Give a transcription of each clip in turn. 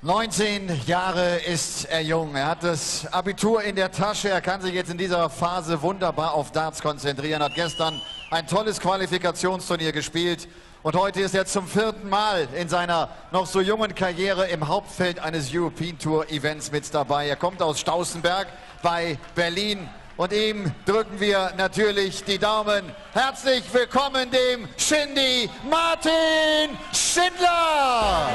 19 Jahre ist er jung. Er hat das Abitur in der Tasche. Er kann sich jetzt in dieser Phase wunderbar auf Darts konzentrieren. Hat gestern ein tolles Qualifikationsturnier gespielt. Und heute ist er zum 4. Mal in seiner noch so jungen Karriere im Hauptfeld eines European Tour Events mit dabei. Er kommt aus Staußenberg bei Berlin. Und ihm drücken wir natürlich die Daumen. Herzlich willkommen dem Shindy Martin Schindler!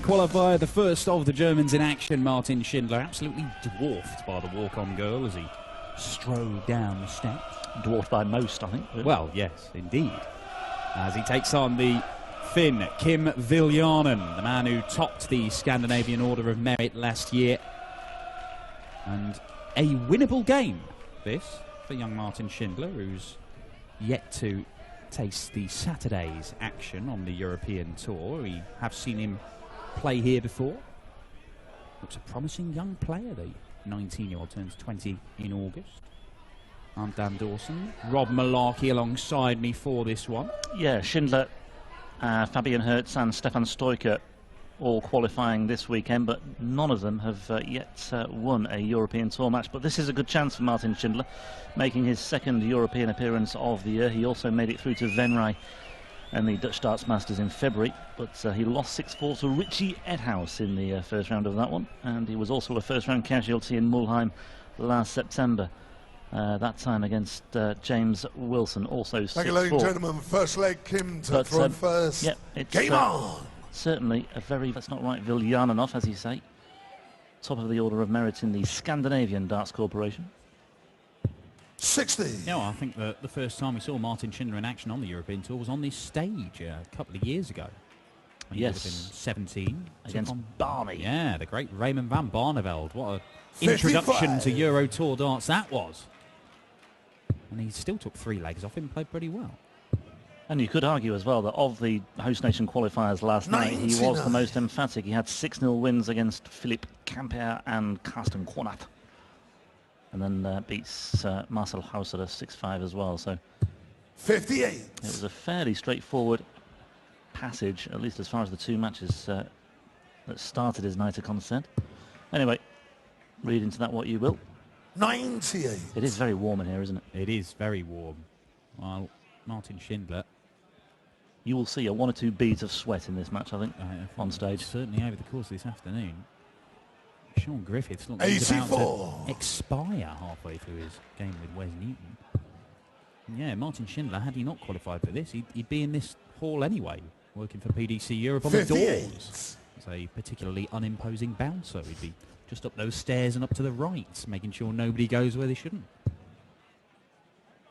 Qualifier, the first of the Germans in action, Martin Schindler, absolutely dwarfed by the walk-on girl as he strode down the steps. Dwarfed by most, I think. Well, yes, indeed. As he takes on the Finn, Kim Viljanen, the man who topped the Scandinavian Order of Merit last year. And a winnable game, this, for young Martin Schindler, who's yet to taste the Saturday's action on the European Tour. We have seen him play here before. Looks a promising young player. The 19-year-old turns 20 in August. I'm Dan Dawson. Rob Malarkey alongside me for this one. Yeah, Schindler, Fabian Hertz and Stefan Stoiker all qualifying this weekend, but none of them have yet won a European Tour match. But this is a good chance for Martin Schindler, making his second European appearance of the year. He also made it through to Venray and the Dutch Darts Masters in February, but he lost 6-4 to Richie Edhouse in the first round of that one, and he was also a first-round casualty in Mulheim last September, that time against James Wilson, also 6-4. Thank you, ladies and gentlemen. First leg, Kim to throw first. Yeah, it's game on! Certainly a very, that's not right, Viljanen off, as you say. Top of the order of merit in the Scandinavian Darts Corporation. 60. Yeah, well, I think the first time we saw Martin Schindler in action on the European Tour was on this stage a couple of years ago. He yes. would have been 17. Against Barney. Yeah, the great Raymond van Barneveld. What an introduction to Euro Tour darts that was. And he still took 3 legs off him and played pretty well. And you could argue as well that of the host nation qualifiers last night, he was the most emphatic. He had 6-0 wins against Philippe Camper and Carsten Cornat. And then beats Marcel Hauser 6-5 as well. So 58. It was a fairly straightforward passage, at least as far as the 2 matches that started his night are concerned. Anyway, read into that what you will. 98. It is very warm in here, isn't it? It is very warm. Well, Martin Schindler, you will see 1 or 2 beads of sweat in this match, I think, on stage. Certainly over the course of this afternoon. Sean Griffiths looks about to expire halfway through his game with Wes Newton. And yeah, Martin Schindler, had he not qualified for this, he'd be in this hall anyway, working for PDC Europe on the doors. It's a particularly unimposing bouncer. He'd be just up those stairs and up to the right, making sure nobody goes where they shouldn't.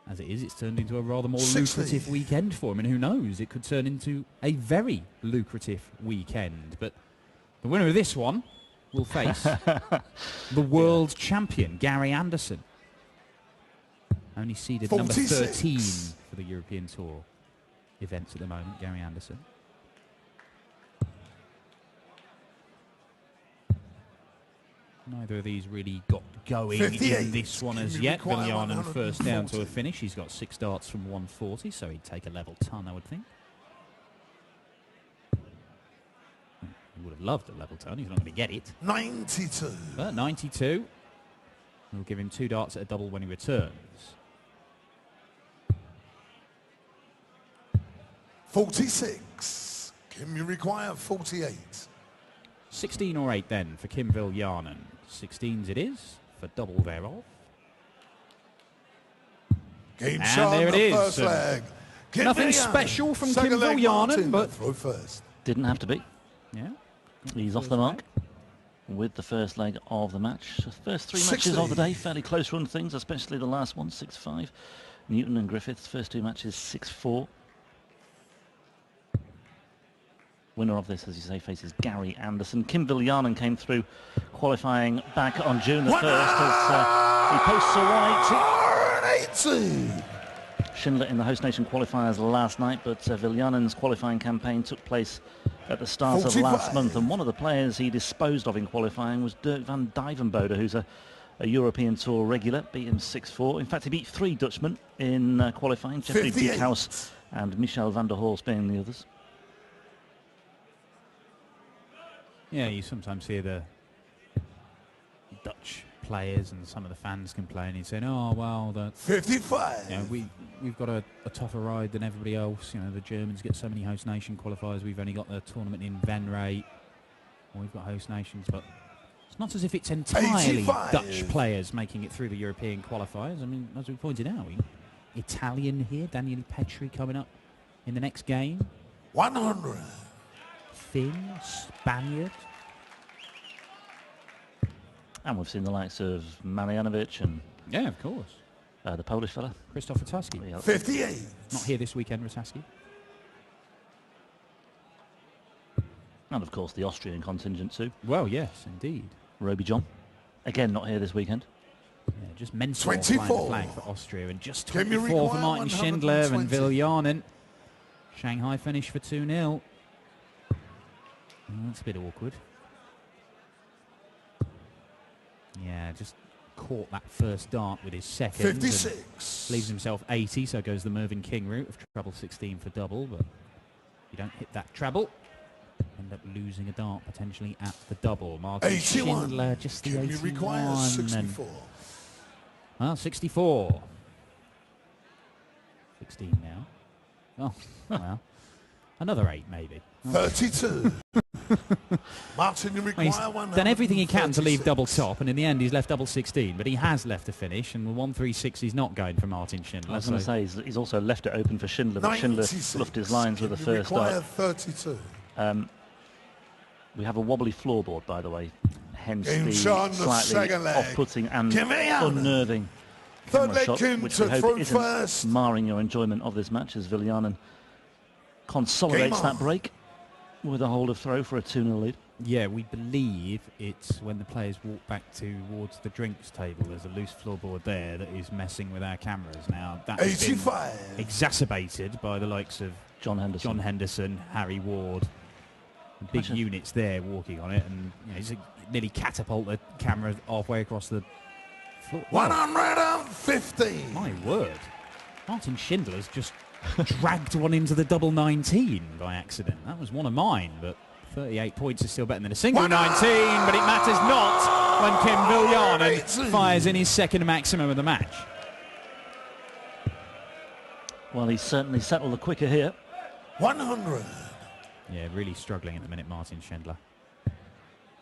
As it is, it's turned into a rather more lucrative weekend for him, and who knows, it could turn into a very lucrative weekend. But the winner of this one will face the world champion, Gary Anderson. Only seeded number 13 for the European Tour events at the moment, Gary Anderson. Neither of these really got going in this one as yet. Viljanen first down to a finish. He's got 6 darts from 140, so he'd take a level ton, I would think. He would have loved a level ton. He's not going to get it. 92. But 92. We'll give him 2 darts at a double when he returns. 46. Kim, you require 48. 16 or 8 then for Kim Viljanen. 16s it is for double thereof. Game and shot, there it is. First leg. Nothing special from Kim Viljanen, but throw first. Didn't have to be. Yeah. He's off the mark with the first leg of the match. The first 3 matches of the day, fairly close run things, especially the last one, 6-5. Newton and Griffiths, first two matches 6-4. Winner of this, as you say, faces Gary Anderson. Kim Viljanen came through qualifying back on June the 1st as he posts a white. Schindler in the host nation qualifiers last night, but Viljanen's qualifying campaign took place at the start of last month, and one of the players he disposed of in qualifying was Dirk van Dijvenbode, who's a European Tour regular, beat him 6-4. In fact, he beat three Dutchmen in qualifying, Jeffrey Diekhuis and Michel van der Horst being the others. Yeah, you sometimes hear the Dutch players and some of the fans complaining, saying, "Oh well, the 55. You know, we've got a tougher ride than everybody else. You know, the Germans get so many host nation qualifiers. We've only got the tournament in Venray, or we've got host nations." But it's not as if it's entirely 85. Dutch players making it through the European qualifiers. I mean, as we pointed out, Italian here, Daniele Petri coming up in the next game. 100. Finn, Spaniard. And we've seen the likes of Marianovic and Yeah, of course. the Polish fella. Christoph Ratajski. 58. Not here this weekend, Ratajski. And of course the Austrian contingent too. Well, yes, indeed. Roby John, again not here this weekend. Yeah, just mental 24. flying the flag for Austria, and just Can you 24 for require Martin Schindler and 120? Viljanen. Shanghai finish for 2-0. That's a bit awkward. Yeah, just caught that first dart with his second. 56. Leaves himself 80, so goes the Mervyn King route of treble 16 for double, but you don't hit that treble. End up losing a dart potentially at the double. Martin 81. Schindler just the Can you 81. require And 64? 64. 16 now. Oh, well. Another 8 maybe. 32. Martin, you require He's 136. done everything he can to leave double top, and in the end he's left double 16, but he has left a finish, and the 136 he's not going for Martin Schindler. I was going to say he's also left it open for Schindler, but Schindler 96. fluffed his lines with the Can you first require dart. 32. We have a wobbly floorboard, by the way, hence Game the shot on the slightly second leg. off-putting and Give me a- unnerving Third camera leg shot, Kim which we to hope throw isn't first. marring your enjoyment of this match as Viljanen consolidates Game that on. break with a hold of throw for a 2-0 lead. Yeah, we believe it's when the players walk back towards the drinks table. There's a loose floorboard there that is messing with our cameras. Now, that's been 85. exacerbated by the likes of John Henderson. Harry Ward. Big Imagine- units there walking on it, and you know, he's nearly catapult the camera halfway across the floor. Wow, 115. my word. Martin Schindler's just dragged one into the double 19 by accident. That was one of mine, but 38 points is still better than a single 19, but it matters not when Kim Viljanen fires in his second maximum of the match. Well, he's certainly settled the quicker here. 100. Yeah, really struggling at the minute, Martin Schindler.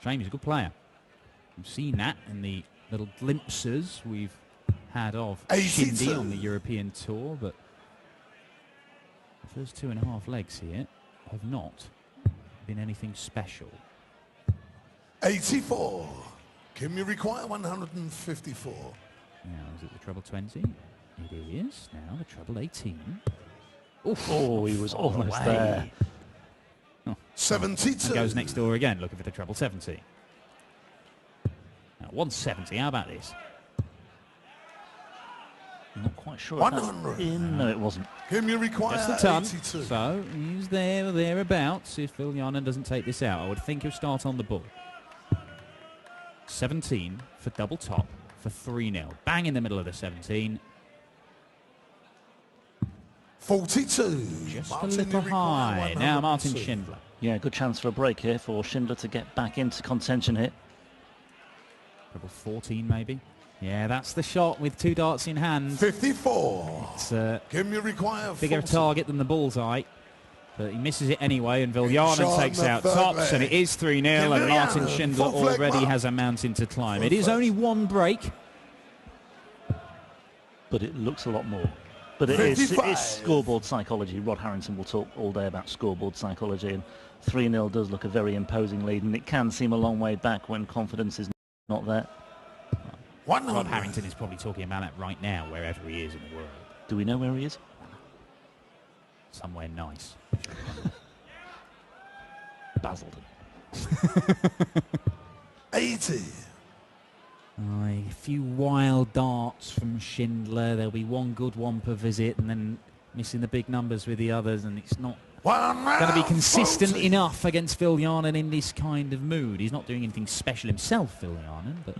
Shame, he's a good player. We've seen that in the little glimpses we've had of 82. Shindy on the European Tour, but the first 2.5 legs here have not been anything special. 84. Can you require 154? Now, is it the treble 20? It is. Now the treble 18. Oof. Oh, he was Far almost away. there. 72. And goes next door again, looking for the treble 70. Now, 170, how about this? I'm not quite sure if 100. that's in. No, it wasn't. Can you require Just the ton. 82? So he's there or thereabouts if Viljanen doesn't take this out. I would think he'll start on the ball. 17 for double top for 3-0. Bang in the middle of the 17. 42. Just Martin, a you little require high. Now Martin 102. Schindler. Yeah, good chance for a break here for Schindler to get back into contention here. Treble 14 maybe. Yeah, that's the shot with 2 darts in hand. 54. It's Can you require bigger 40? target than the bullseye. But he misses it anyway, and Viljanen shot takes on the out third tops, and leg. it is 3-0, and Martin Viljanen, Schindler fourth leg already mark. has a mountain to climb. Fourth It is leg. only one break. But it looks a lot more. But it's 55. scoreboard psychology. Rod Harrington will talk all day about scoreboard psychology, and 3-0 does look a very imposing lead, and it can seem a long way back when confidence is not there. 100. Rod Harrington is probably talking about that right now, wherever he is in the world. Do we know where he is? Somewhere nice. Basildon. 80. A few wild darts from Schindler. There'll be one good one per visit, and then missing the big numbers with the others, and it's not going to be consistent enough against Viljanen in this kind of mood. He's not doing anything special himself, Viljanen, but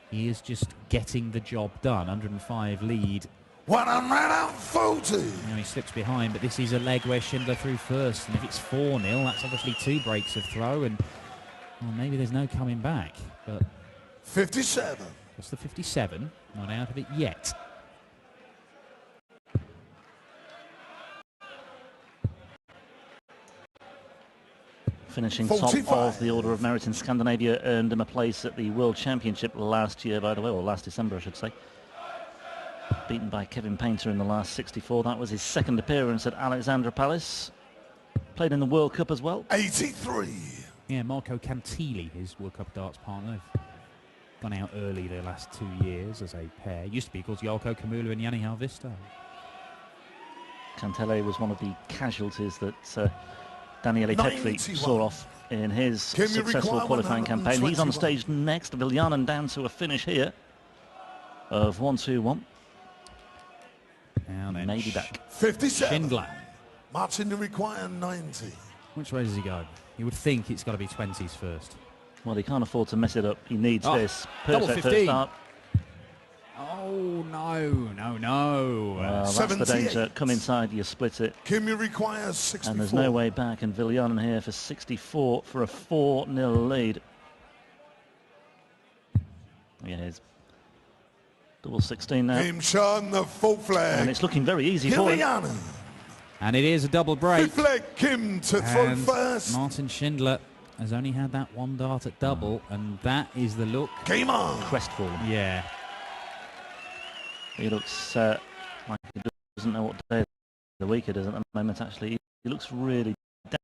he is just getting the job done. 105 lead. 140. Now he slips behind, but this is a leg where Schindler threw first, and if it's 4-0, that's obviously 2 breaks of throw, and well, maybe there's no coming back. But 57. what's the 57? Not out of it yet. Finishing 45. top of the Order of Merit in Scandinavia, earned him a place at the World Championship last year, by the way, or last December, I should say. Beaten by Kevin Painter in the last 64. That was his second appearance at Alexandra Palace. Played in the World Cup as well. 83. Yeah, Marco Cantilli, his World Cup darts partner, have gone out early the last 2 years as a pair. Used to be called Jelko Kamula and Jani Harvista. Cantilli was one of the casualties that Daniele Petri 91. saw off in his Can you successful require qualifying campaign. He's on 121? stage next. Viljanen down to a finish here of 1-2-1. Now then, Maybe back. 57. Schindler. Martin, you require 90. Which way does he go? You would think it's got to be 20s first. Well, he can't afford to mess it up. He needs this. double Perfect 15. first start. Oh, no. Well, that's 78. the danger. Come inside, you split it. Kim, you require 64. And there's no way back. And Viljanen here for 64 for a 4-0 lead. Yeah, he's double 16 now. Kim Sean, the full flag. And it's looking very easy for him. Viljanen. And it is a double break. Fifth leg, Kim to throw And first. Martin Schindler has only had that one dart at double, and that is the look. Game on. Crestfallen. Yeah. He looks like he doesn't know what day of the week it is at the moment, actually. He looks really down.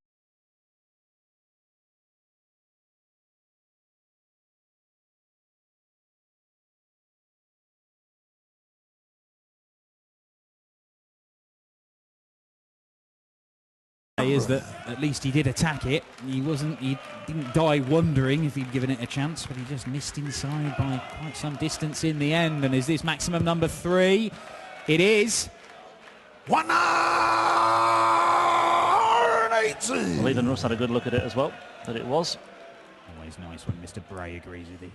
Is that at least he did attack it. He didn't die wondering if he'd given it a chance, but he just missed inside by quite some distance in the end. And is this maximum number 3? It is. 180. Well, even Russ had a good look at it as well, but it was. Always nice when Mr. Bray agrees with you.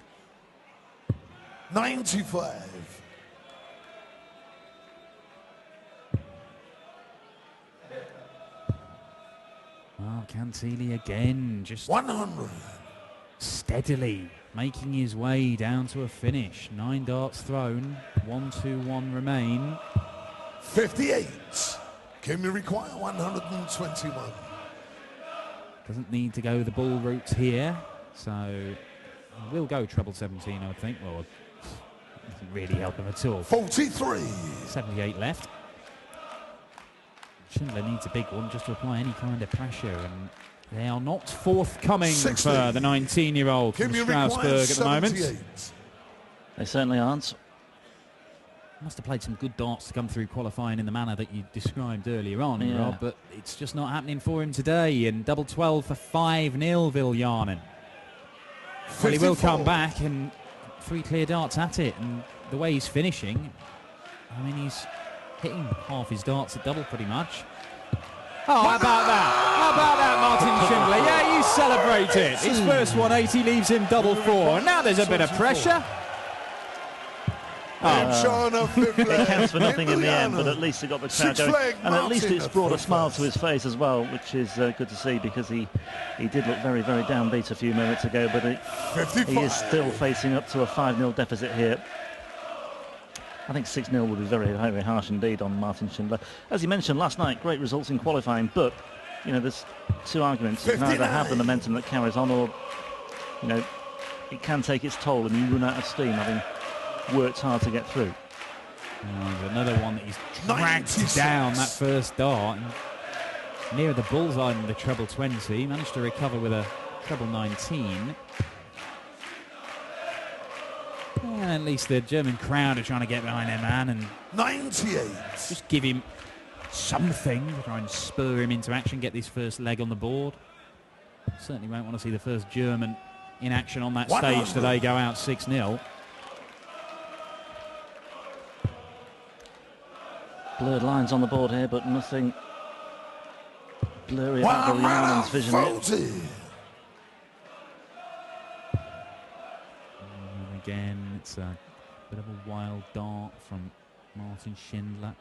95. Well, Cantilli again, just 100. steadily making his way down to a finish. 9 darts thrown, 1-2-1 remain. 58. Kim, you require 121. Doesn't need to go the ball route here, so we'll go treble 17, I would think. Well, doesn't really help him at all. 43. 78 left. Schindler needs a big one just to apply any kind of pressure, and they are not forthcoming 60. for the 19-year-old from Kim, you require Strasbourg at the moment. 78. They certainly aren't. Must have played some good darts to come through qualifying in the manner that you described earlier on, Yeah. Rob, but it's just not happening for him today. And double 12 for 5-0 Viljanen. Well, he will 54. come back and 3 clear darts at it, and the way he's finishing, I mean, he's hitting half his darts at double pretty much. Oh, how about that? How about that, Martin Schindler? Yeah, you celebrate it. His first 180 leaves him double 4. And now there's a bit of pressure. Kim Sean, a fifth It leg. counts for nothing in the end, Viljanen. but at least it got the crowd Sixth going. leg, And at least Martin, it's a brought a full smile first. to his face as well, which is good to see, because he did look very, very downbeat a few minutes ago, but he 55. is still facing up to a 5-0 deficit here. I think 6-0 would be very, very harsh indeed on Martin Schindler. As you mentioned last night, great results in qualifying, but, you know, there's 2 arguments. You can either have the 59. momentum that carries on, or, you know, it can take its toll and you run out of steam having worked hard to get through. There's another one that he's dragged 96. down that first dart. And near the bullseye in the treble 20. Managed to recover with a treble 19. And at least the German crowd are trying to get behind their man and 98. just give him something to try and spur him into action, get this first leg on the board. Certainly won't want to see the first German in action on that stage today go out 6-0. Blurred lines on the board here, but nothing blurry about Viljanen's vision here. And again, it's a bit of a wild dart from Martin Schindler.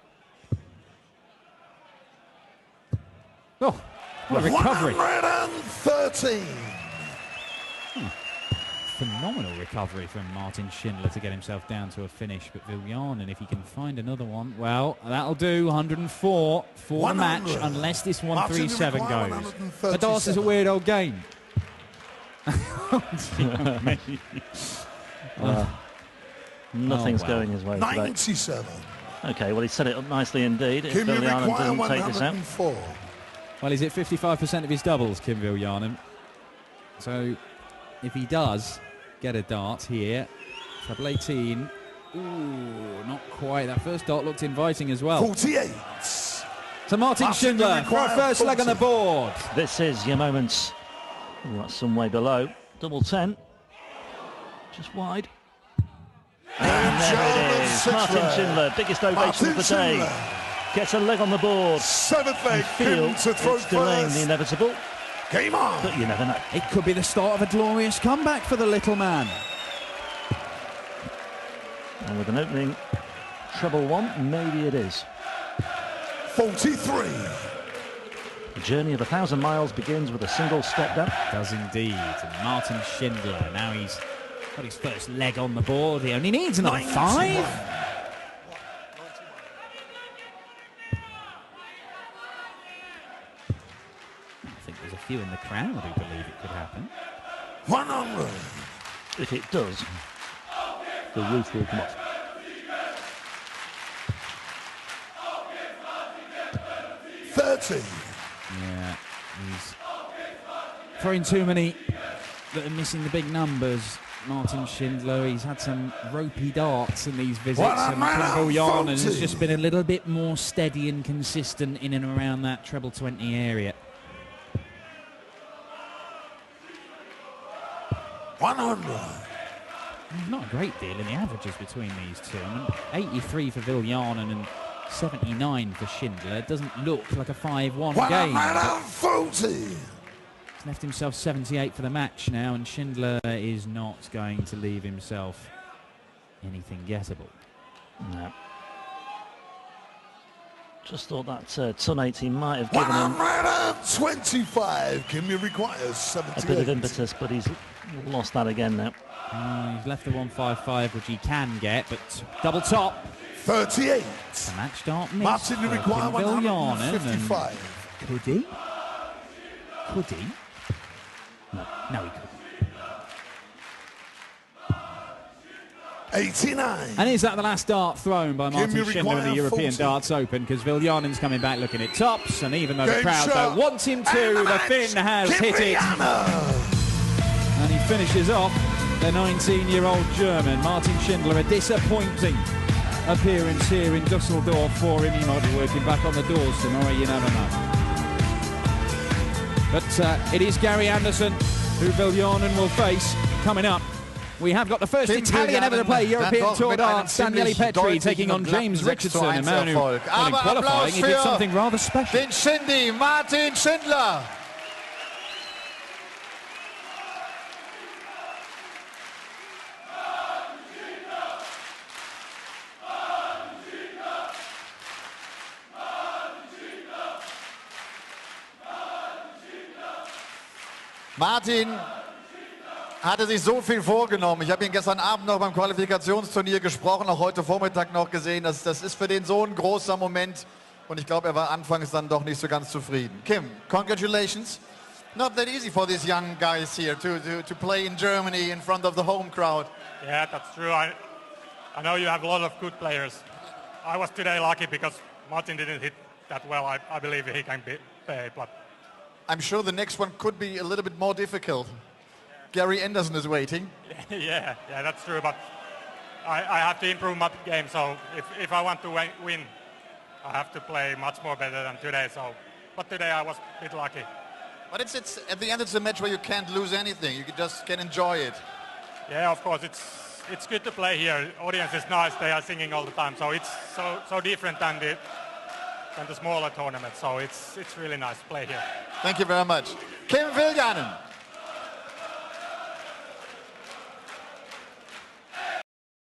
Oh, what a recovery. 113. Phenomenal recovery from Martin Schindler to get himself down to a finish, but Viljanen, if he can find another one, well, that'll do. 104 for the match, unless this 137 goes. But darts is a weird old game. Nothing's going his way today. 97. Okay, well, he set it up nicely indeed. If Viljanen doesn't take this out. Well, he's at 55% of his doubles, Kim Viljanen. So if he does get a dart here, treble 18. Ooh, not quite. That first dart looked inviting as well. 48. So Martin Schindler for a first leg on the board. This is your moments. Ooh, that's some way below. Double 10. Just wide. And there it is. Martin Schindler, biggest ovation of the day. Gets a leg on the board. 7th leg. Feel to throw it's delaying first. the inevitable. Game on. But you never know. It could be the start of a glorious comeback for the little man. And with an opening treble 1, maybe it is. 43. The journey of 1,000 miles begins with a single step down. Does indeed. And Martin Schindler, now he's got his first leg on the board. He only needs another 5. A few in the crowd who believe it could happen. 100. If it does, the roof will come off. Yeah, he's throwing too many that are missing the big numbers. Martin Schindler, he's had some ropey darts in these visits, and Viljanen has just been a little bit more steady and consistent in and around that treble 20 area. 100. Not a great deal in the averages between these two. I mean, 83 for Viljanen and 79 for Schindler. It doesn't look like a 5-1 game. 140. He's left himself 78 for the match now, and Schindler is not going to leave himself anything gettable. No. Just thought that ton 80 might have given him 125. Can you require 78? a bit of impetus, but he's lost that again now. He's left the 155, which he can get, but double top. 38. The match start miss. Martin, you require Viljanen. 155. Could he? Could he? No, he couldn't. 89. And is that the last dart thrown by Martin Schindler in the European 40. Darts Open? Because Viljanen's coming back looking at tops, and even though the crowd don't want him to, the Finn has hit it. And he finishes off the 19-year-old German, Martin Schindler. A disappointing appearance here in Dusseldorf for him. He might be working back on the doors tomorrow, you never know. But it is Gary Anderson who Viljanen will face coming up. We have got the first Italian ever to play European Tour darts. Daniele Petri taking on James Richardson, a man who, well, in qualifying, he did something rather special. Den Schindy, Martin Schindler. Martin hatte sich so viel vorgenommen. Ich habe ihn gestern Abend noch beim Qualifikationsturnier gesprochen, auch heute Vormittag noch gesehen. Das ist für den so ein großer Moment. Und ich glaube, er war anfangs dann doch nicht so ganz zufrieden. Kim, congratulations. Not that easy for these young guys here to play in Germany in front of the home crowd. Yeah, that's true. I know you have a lot of good players. I was today lucky because Martin didn't hit that well. I believe he can play, but I'm sure the next one could be a little bit more difficult. Gary Anderson is waiting. yeah, that's true. But I have to improve my game. So if I want to win, I have to play much more better than today. So, but today I was a bit lucky. But it's at the end it's a match where you can't lose anything. You just can enjoy it. Yeah, of course it's good to play here. Audience is nice. They are singing all the time. So it's so different than the smaller tournament. So it's really nice to play here. Thank you very much. Kim Viljanen.